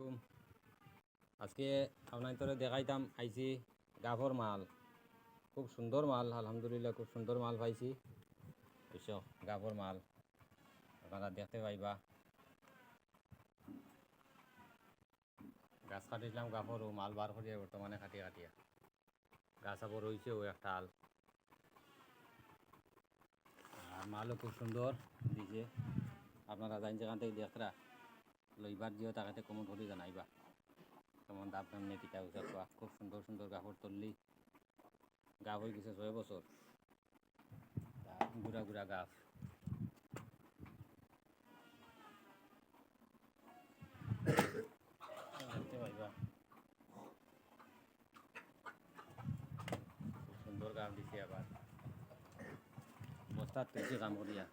আলাইকুম। আজকে আপনার তোরে দেখাইতাম আইছি গাভর মাল, খুব সুন্দর মাল, আলহামদুলিল্লাহ খুব সুন্দর মাল পাইছি। বুঝছো, গাভর মাল আপনারা দেখতে পাইবা। গাছ কাটিলাম গাভর ও মাল বার করিয়া বর্তমানে কাটিয়া কাটিয়া গাছ আবার রয়েছে ও একটা আল, আর মালও খুব সুন্দর দিছে। আপনারা জান যেখান থেকে দেখরা লইবার দিও তাকে কমন করে জানাইবা কেমন দাম কেমনি কিতা উচার পাওয়া। খুব সুন্দর সুন্দর গাভর তললি গাভ হয়ে গেছে 6 বছর, গুড়া গুড়া গাভ। দেখতে পাইবা খুব সুন্দর গাভ দিছে। আবার বস্তার পেয়েছে কাম করিয়া।